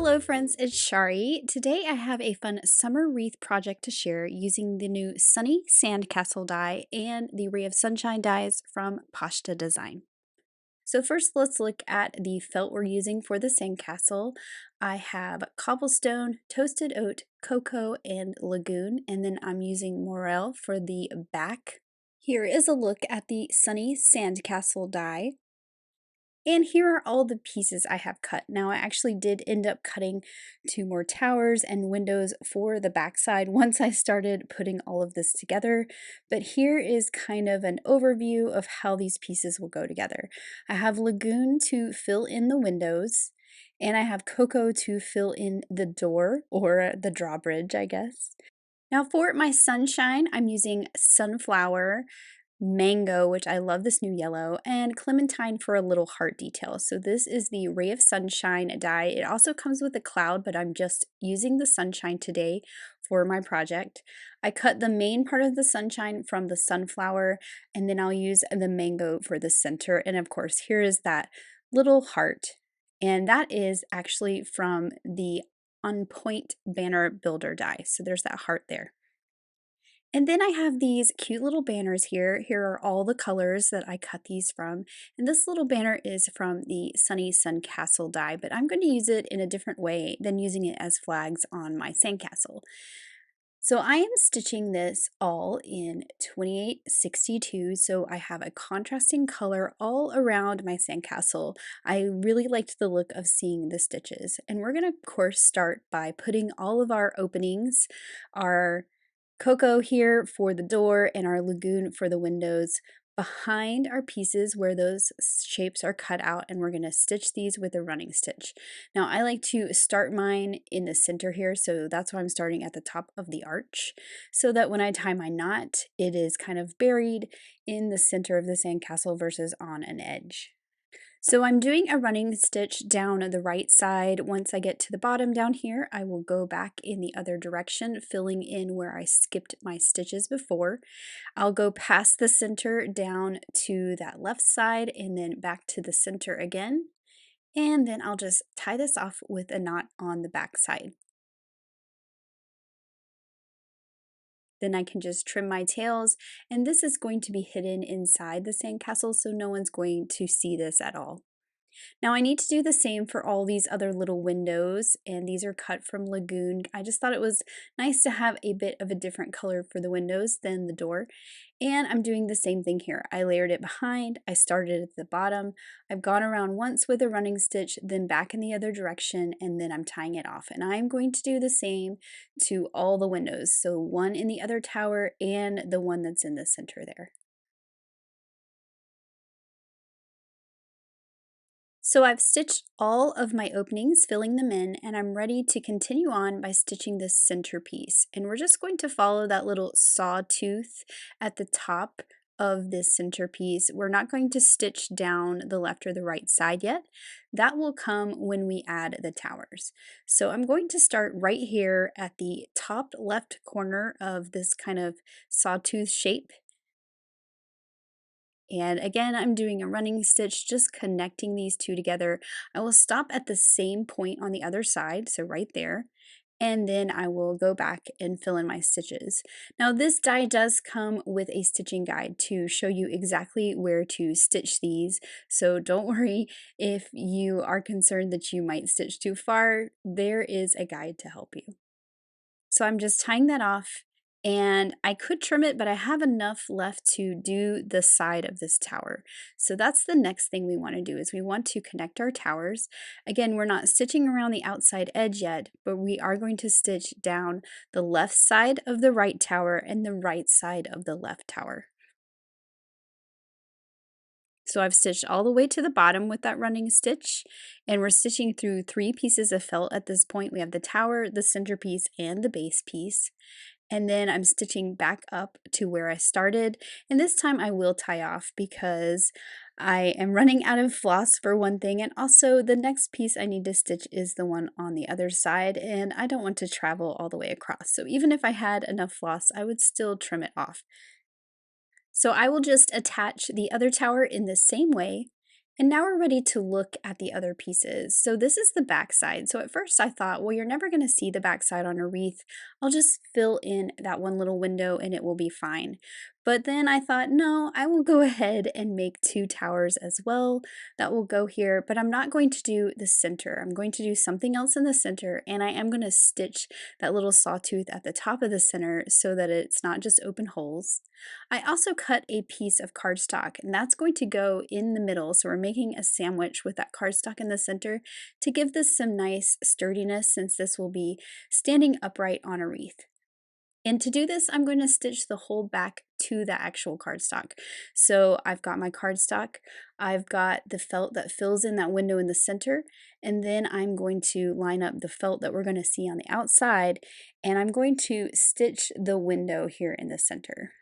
Hello friends, it's Shari. Today I have a fun summer wreath project to share using the new Sunny Sandcastle die and the Ray of Sunshine dies from Poshta Design. So first let's look at the felt we're using for the sandcastle. I have cobblestone, toasted oat, cocoa, and lagoon, and then I'm using morel for the back. Here is a look at the Sunny Sandcastle die. And here are all the pieces I have cut. Now I actually did end up cutting 2 more towers and windows for the backside once I started putting all of this together. But here is kind of an overview of how these pieces will go together. I have lagoon to fill in the windows, and I have cocoa to fill in the door, or the drawbridge, I guess. Now for my sunshine, I'm using sunflower, mango, which I love this new yellow, and clementine for a little heart detail. So this is the Ray of Sunshine die. It also comes with a cloud, but I'm just using the sunshine today for my project. I cut the main part of the sunshine from the sunflower, and then I'll use the mango for the center. And of course, here is that little heart. And that is actually from the On Point Banner Builder die. So there's that heart there. And then I have these cute little banners here. Here are all the colors that I cut these from. And this little banner is from the Sunny Sandcastle die, but I'm going to use it in a different way than using it as flags on my sandcastle. So I am stitching this all in 2862, so I have a contrasting color all around my sandcastle. I really liked the look of seeing the stitches. And we're going to, of course, start by putting all of our openings, our cocoa here for the door and our lagoon for the windows behind our pieces where those shapes are cut out, and we're going to stitch these with a running stitch. Now I like to start mine in the center here, so that's why I'm starting at the top of the arch, so that when I tie my knot it is kind of buried in the center of the sandcastle versus on an edge. So I'm doing a running stitch down the right side. Once I get to the bottom down here, I will go back in the other direction, filling in where I skipped my stitches before. I'll go past the center down to that left side and then back to the center again. And then I'll just tie this off with a knot on the back side. Then I can just trim my tails, and this is going to be hidden inside the sandcastle, so no one's going to see this at all. Now I need to do the same for all these other little windows, and these are cut from Lagoon. I just thought it was nice to have a bit of a different color for the windows than the door. And I'm doing the same thing here. I layered it behind, I started at the bottom, I've gone around once with a running stitch, then back in the other direction, and then I'm tying it off. And I'm going to do the same to all the windows, so one in the other tower and the one that's in the center there. So I've stitched all of my openings, filling them in, and I'm ready to continue on by stitching this centerpiece. And we're just going to follow that little sawtooth at the top of this centerpiece. We're not going to stitch down the left or the right side yet. That will come when we add the towers. So I'm going to start right here at the top left corner of this kind of sawtooth shape. And again, I'm doing a running stitch, just connecting these two together. I will stop at the same point on the other side, so right there, and then I will go back and fill in my stitches. Now this die does come with a stitching guide to show you exactly where to stitch these, so don't worry if you are concerned that you might stitch too far. There is a guide to help you. So I'm just tying that off, and I could trim it, but I have enough left to do the side of this tower. So that's the next thing we want to do, is we want to connect our towers. Again, we're not stitching around the outside edge yet, but we are going to stitch down the left side of the right tower and the right side of the left tower. So I've stitched all the way to the bottom with that running stitch, and we're stitching through 3 pieces of felt at this point. We have the tower, the centerpiece, and the base piece. And then I'm stitching back up to where I started, and this time I will tie off because I am running out of floss for one thing, and also the next piece I need to stitch is the one on the other side, and I don't want to travel all the way across. So even if I had enough floss, I would still trim it off. So I will just attach the other tower in the same way, And now we're ready to look at the other pieces. So this is the back side. So at first I thought, well, you're never going to see the back side on a wreath. I'll just fill in that one little window and it will be fine. But then I thought, no, I will go ahead and make two towers as well. That will go here, but I'm not going to do the center. I'm going to do something else in the center, and I am going to stitch that little sawtooth at the top of the center so that it's not just open holes. I also cut a piece of cardstock, and that's going to go in the middle. So we're making a sandwich with that cardstock in the center to give this some nice sturdiness, since this will be standing upright on a wreath. And to do this, I'm going to stitch the whole back to the actual cardstock. So I've got my cardstock, I've got the felt that fills in that window in the center, and then I'm going to line up the felt that we're going to see on the outside, and I'm going to stitch the window here in the center.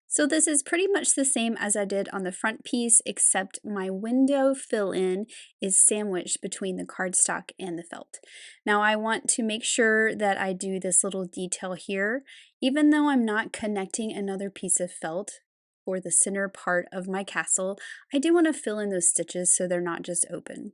So this is pretty much the same as I did on the front piece, except my window fill-in is sandwiched between the cardstock and the felt. Now I want to make sure that I do this little detail here, even though I'm not connecting another piece of felt for the center part of my castle. I do want to fill in those stitches so they're not just open.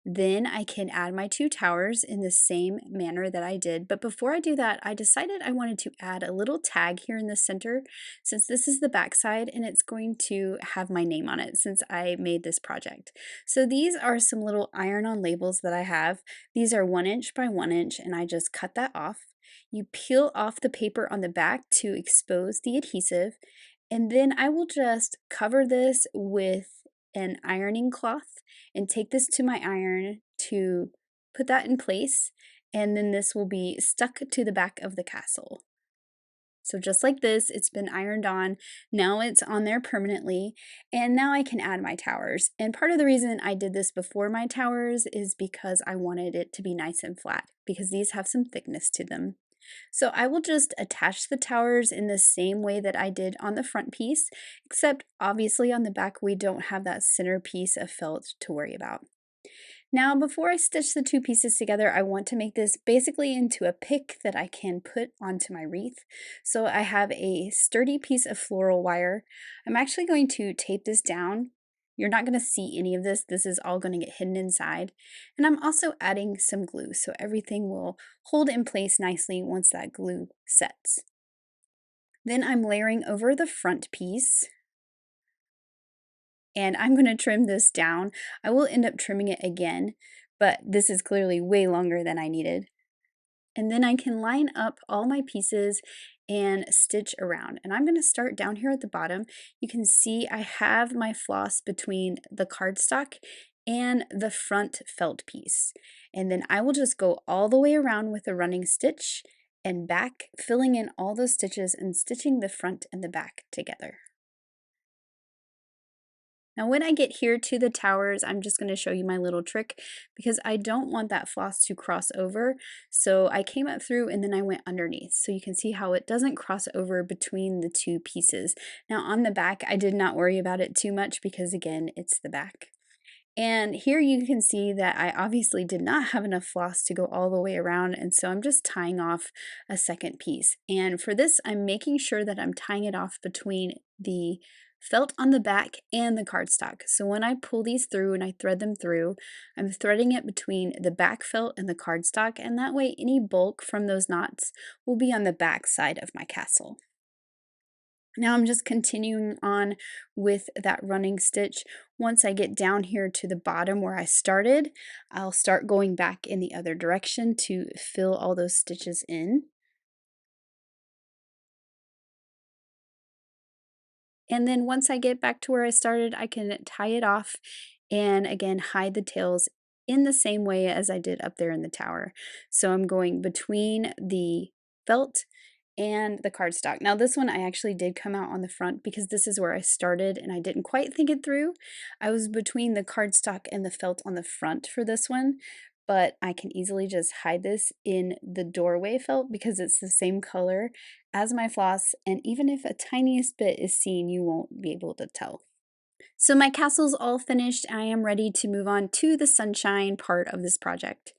Then I can add my two towers in the same manner that I did. But before I do that, I decided I wanted to add a little tag here in the center, since this is the back side and it's going to have my name on it since I made this project. So these are some little iron-on labels that I have. These are 1 inch by 1 inch, and I just cut that off. You peel off the paper on the back to expose the adhesive, and then I will just cover this with an ironing cloth and take this to my iron to put that in place, and then this will be stuck to the back of the castle. So just like this, it's been ironed on. Now it's on there permanently, and now I can add my towers. And part of the reason I did this before my towers is because I wanted it to be nice and flat, because these have some thickness to them. So I will just attach the towers in the same way that I did on the front piece, except obviously on the back we don't have that center piece of felt to worry about. Now, before I stitch the two pieces together, I want to make this basically into a pick that I can put onto my wreath. So I have a sturdy piece of floral wire. I'm actually going to tape this down. You're not going to see any of this. This is all going to get hidden inside. And I'm also adding some glue so everything will hold in place nicely once that glue sets. Then I'm layering over the front piece, and I'm going to trim this down. I will end up trimming it again, but this is clearly way longer than I needed. And then I can line up all my pieces and stitch around. And I'm going to start down here at the bottom. You can see I have my floss between the cardstock and the front felt piece. And then I will just go all the way around with a running stitch and back, filling in all those stitches and stitching the front and the back together. Now when I get here to the towers, I'm just going to show you my little trick because I don't want that floss to cross over. So I came up through and then I went underneath. So you can see how it doesn't cross over between the two pieces. Now on the back, I did not worry about it too much because again, it's the back. And here you can see that I obviously did not have enough floss to go all the way around, and so I'm just tying off a second piece. And for this, I'm making sure that I'm tying it off between the felt on the back and the cardstock. So when I pull these through and I thread them through, I'm threading it between the back felt and the cardstock, and that way any bulk from those knots will be on the back side of my castle. Now I'm just continuing on with that running stitch. Once I get down here to the bottom where I started, I'll start going back in the other direction to fill all those stitches in. And then once I get back to where I started, I can tie it off and again hide the tails in the same way as I did up there in the tower. So I'm going between the felt and the cardstock. Now this one I actually did come out on the front because this is where I started and I didn't quite think it through. I was between the cardstock and the felt on the front for this one, but I can easily just hide this in the doorway felt because it's the same color as my floss, and even if a tiniest bit is seen, you won't be able to tell. So my castle's all finished. I am ready to move on to the sunshine part of this project.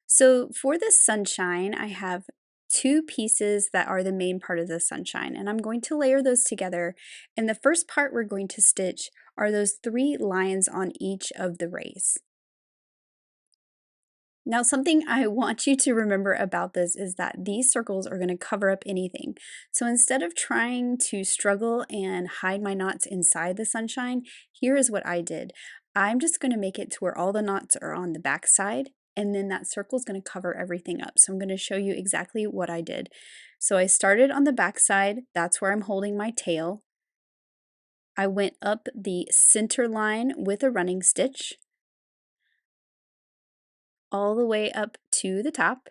So for the sunshine, I have two pieces that are the main part of the sunshine, and I'm going to layer those together. And the first part we're going to stitch are those 3 lines on each of the rays. Now, something I want you to remember about this is that these circles are going to cover up anything. So instead of trying to struggle and hide my knots inside the sunshine, here is what I did. I'm just going to make it to where all the knots are on the back side, and then that circle is going to cover everything up. So I'm going to show you exactly what I did. So I started on the back side, that's where I'm holding my tail. I went up the center line with a running stitch all the way up to the top.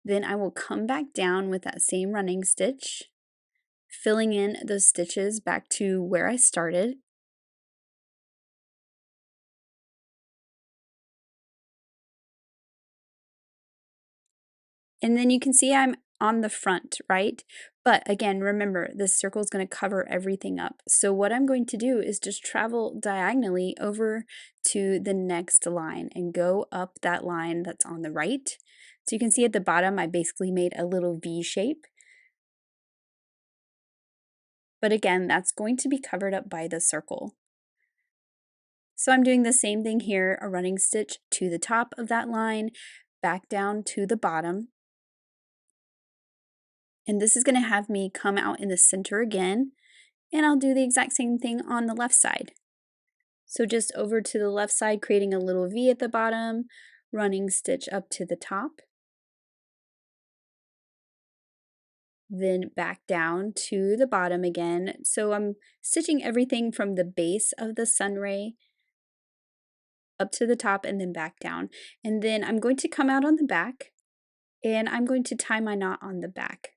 Then I will come back down with that same running stitch, filling in those stitches back to where I started. And then you can see I'm on the front, right? But again, remember, this circle is going to cover everything up. So what I'm going to do is just travel diagonally over to the next line and go up that line that's on the right. So you can see at the bottom, I basically made a little V shape. But again, that's going to be covered up by the circle. So I'm doing the same thing here, a running stitch to the top of that line, back down to the bottom. And this is going to have me come out in the center again, and I'll do the exact same thing on the left side. So just over to the left side, creating a little V at the bottom, running stitch up to the top, then back down to the bottom again. So I'm stitching everything from the base of the sun ray up to the top and then back down. And then I'm going to come out on the back, and I'm going to tie my knot on the back.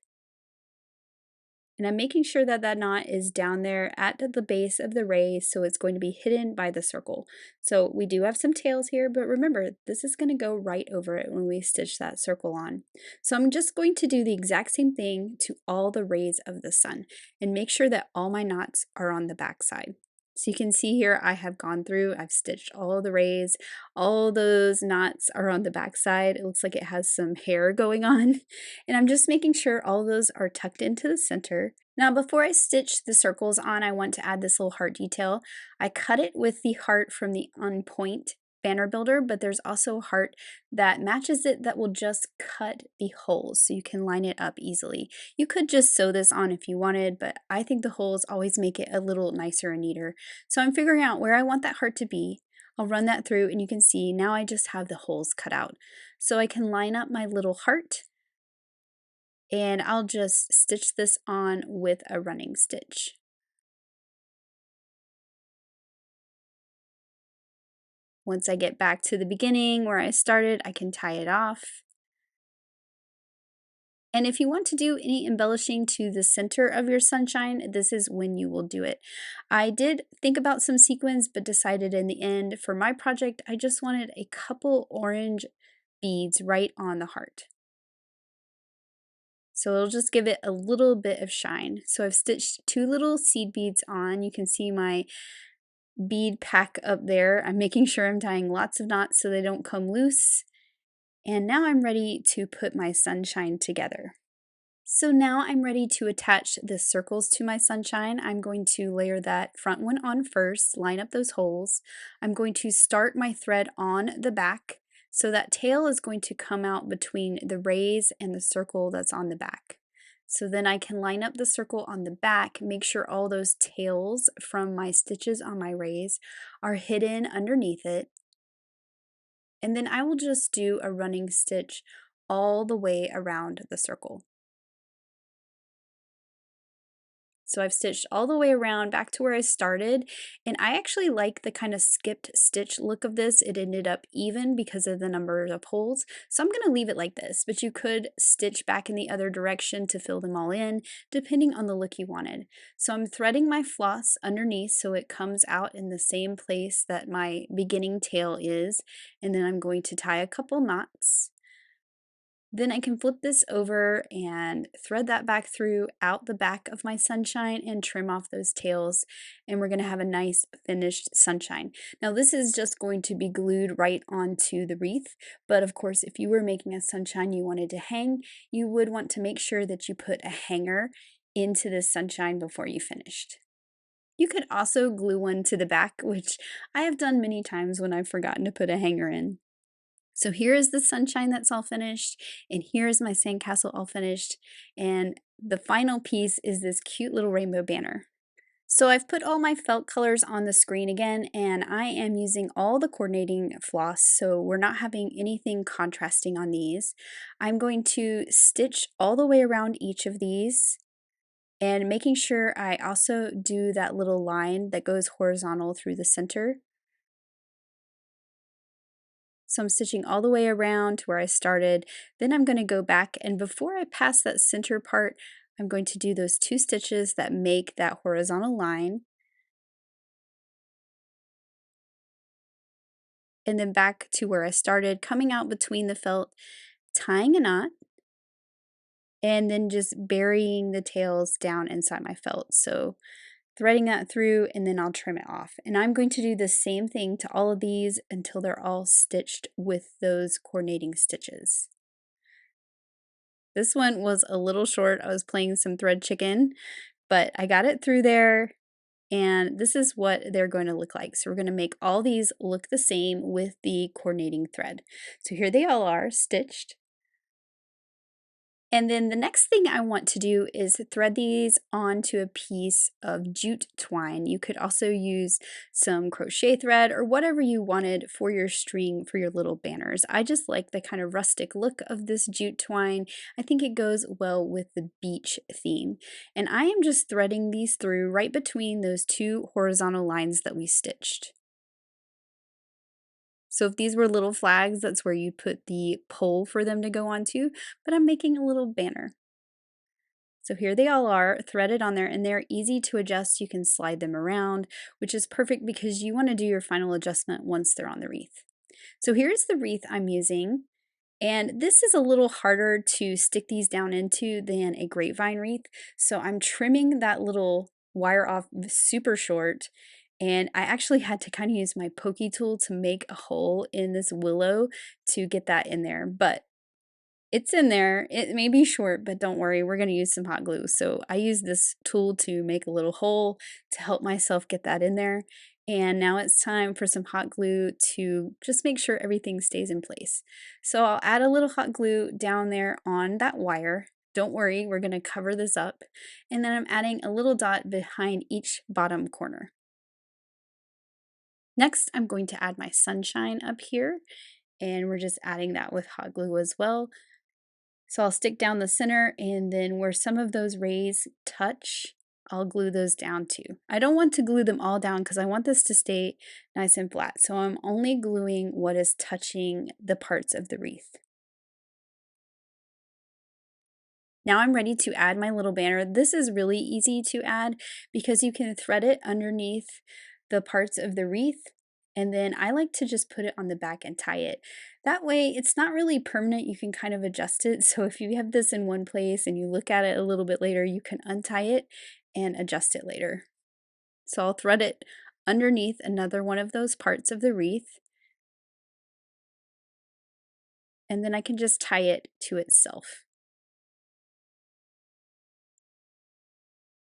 And I'm making sure that that knot is down there at the base of the ray, so it's going to be hidden by the circle. So we do have some tails here, but remember, this is going to go right over it when we stitch that circle on. So I'm just going to do the exact same thing to all the rays of the sun and make sure that all my knots are on the back side. So you can see here I have gone through, I've stitched all the rays, all those knots are on the back side. It looks like it has some hair going on. And I'm just making sure all those are tucked into the center. Now before I stitch the circles on, I want to add this little heart detail. I cut it with the heart from the On Point banner builder, but there's also a heart that matches it that will just cut the holes so you can line it up easily. You could just sew this on if you wanted, but I think the holes always make it a little nicer and neater. So I'm figuring out where I want that heart to be. I'll run that through and you can see now I just have the holes cut out. So I can line up my little heart, and I'll just stitch this on with a running stitch. Once I get back to the beginning where I started, I can tie it off. And if you want to do any embellishing to the center of your sunshine, this is when you will do it. I did think about some sequins, but decided in the end for my project, I just wanted a couple orange beads right on the heart. So it'll just give it a little bit of shine. So I've stitched 2 little seed beads on. You can see my bead pack up there. I'm making sure I'm tying lots of knots so they don't come loose. And now I'm ready to put my sunshine together. So now I'm ready to attach the circles to my sunshine. I'm going to layer that front one on first, line up those holes. I'm going to start my thread on the back. So that tail is going to come out between the rays and the circle that's on the back. So then I can line up the circle on the back, make sure all those tails from my stitches on my rays are hidden underneath it. And then I will just do a running stitch all the way around the circle. So I've stitched all the way around back to where I started, and I actually like the kind of skipped stitch look of this. It ended up even because of the number of holes, so I'm going to leave it like this, but you could stitch back in the other direction to fill them all in, depending on the look you wanted. So I'm threading my floss underneath so it comes out in the same place that my beginning tail is, and then I'm going to tie a couple knots. Then I can flip this over and thread that back through out the back of my sunshine and trim off those tails, and we're gonna have a nice finished sunshine. Now this is just going to be glued right onto the wreath, but of course if you were making a sunshine you wanted to hang, you would want to make sure that you put a hanger into this sunshine before you finished. You could also glue one to the back, which I have done many times when I've forgotten to put a hanger in. So here is the sunshine that's all finished, and here is my sandcastle all finished, and the final piece is this cute little rainbow banner. So I've put all my felt colors on the screen again, and I am using all the coordinating floss, so we're not having anything contrasting on these. I'm going to stitch all the way around each of these, and making sure I also do that little line that goes horizontal through the center. So I'm stitching all the way around to where I started. Then I'm going to go back, and before I pass that center part, I'm going to do those 2 stitches that make that horizontal line. And then back to where I started, coming out between the felt, tying a knot, and then just burying the tails down inside my felt. So threading that through, and then I'll trim it off. And I'm going to do the same thing to all of these until they're all stitched with those coordinating stitches. This one was a little short. I was playing some thread chicken, but I got it through there, and this is what they're going to look like. So we're going to make all these look the same with the coordinating thread. So here they all are stitched. And then the next thing I want to do is thread these onto a piece of jute twine. You could also use some crochet thread or whatever you wanted for your string for your little banners. I just like the kind of rustic look of this jute twine. I think it goes well with the beach theme. And I am just threading these through right between those 2 horizontal lines that we stitched. So if these were little flags, that's where you put the pole for them to go onto, but I'm making a little banner. So here they all are threaded on there, and they're easy to adjust. You can slide them around, which is perfect because you want to do your final adjustment once they're on the wreath. So here's the wreath I'm using. And this is a little harder to stick these down into than a grapevine wreath. So I'm trimming that little wire off super short. And I actually had to kind of use my pokey tool to make a hole in this willow to get that in there. But it's in there. It may be short, but don't worry, we're going to use some hot glue. So I use this tool to make a little hole to help myself get that in there. And now it's time for some hot glue to just make sure everything stays in place. So I'll add a little hot glue down there on that wire. Don't worry, we're going to cover this up. And then I'm adding a little dot behind each bottom corner. Next, I'm going to add my sunshine up here, and we're just adding that with hot glue as well. So I'll stick down the center, and then where some of those rays touch, I'll glue those down too. I don't want to glue them all down because I want this to stay nice and flat. So I'm only gluing what is touching the parts of the wreath. Now I'm ready to add my little banner. This is really easy to add because you can thread it underneath the parts of the wreath, and then I like to just put it on the back and tie it. That way it's not really permanent, you can kind of adjust it. So if you have this in one place and you look at it a little bit later, you can untie it and adjust it later. So I'll thread it underneath another one of those parts of the wreath, and then I can just tie it to itself.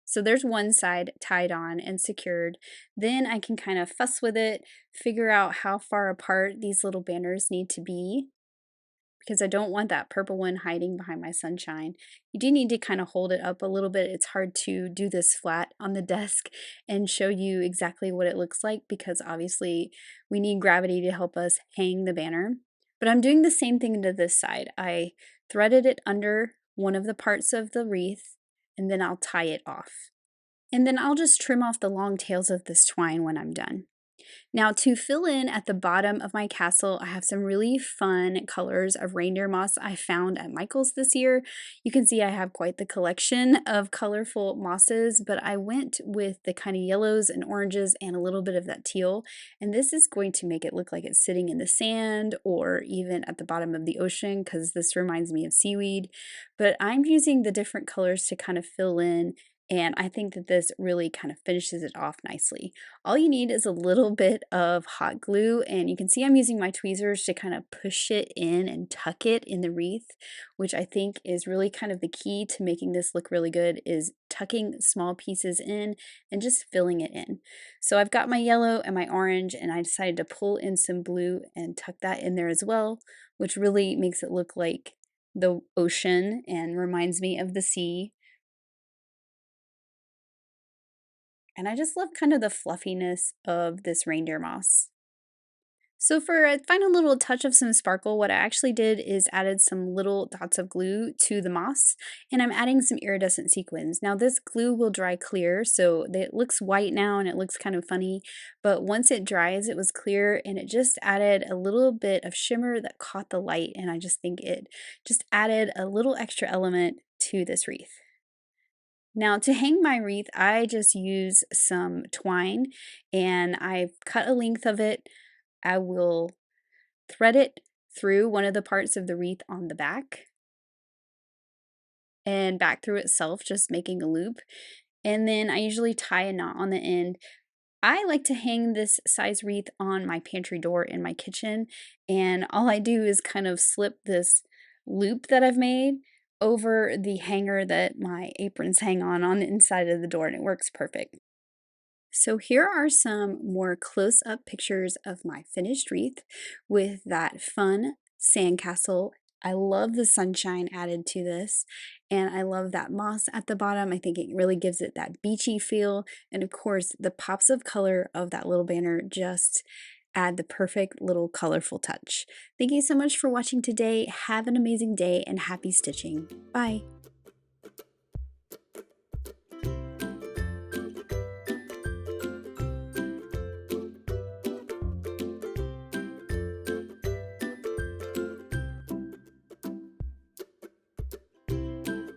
So there's one side tied on and secured. Then I can kind of fuss with it, figure out how far apart these little banners need to be because I don't want that purple one hiding behind my sunshine. You do need to kind of hold it up a little bit. It's hard to do this flat on the desk and show you exactly what it looks like because obviously we need gravity to help us hang the banner. But I'm doing the same thing to this side. I threaded it under one of the parts of the wreath, and then I'll tie it off. And then I'll just trim off the long tails of this twine when I'm done. Now, to fill in at the bottom of my castle, I have some really fun colors of reindeer moss I found at Michael's this year. You can see I have quite the collection of colorful mosses, but I went with the kind of yellows and oranges and a little bit of that teal. And this is going to make it look like it's sitting in the sand or even at the bottom of the ocean because this reminds me of seaweed. But I'm using the different colors to kind of fill in. And I think that this really kind of finishes it off nicely. All you need is a little bit of hot glue, and you can see I'm using my tweezers to kind of push it in and tuck it in the wreath, which I think is really kind of the key to making this look really good is tucking small pieces in and just filling it in. So I've got my yellow and my orange, and I decided to pull in some blue and tuck that in there as well, which really makes it look like the ocean and reminds me of the sea. And I just love kind of the fluffiness of this reindeer moss. So for a final little touch of some sparkle, what I actually did is added some little dots of glue to the moss, and I'm adding some iridescent sequins. Now this glue will dry clear, so it looks white now and it looks kind of funny, but once it dries, it was clear and it just added a little bit of shimmer that caught the light, and I just think it just added a little extra element to this wreath. Now to hang my wreath, I just use some twine and I've cut a length of it. I will thread it through one of the parts of the wreath on the back and back through itself, just making a loop. And then I usually tie a knot on the end. I like to hang this size wreath on my pantry door in my kitchen, and all I do is kind of slip this loop that I've made over the hanger that my aprons hang on the inside of the door, and it works perfect. So here are some more close-up pictures of my finished wreath with that fun sandcastle. I love the sunshine added to this, and I love that moss at the bottom. I think it really gives it that beachy feel, and of course, the pops of color of that little banner just add the perfect little colorful touch. Thank you so much for watching today. Have an amazing day and happy stitching. Bye!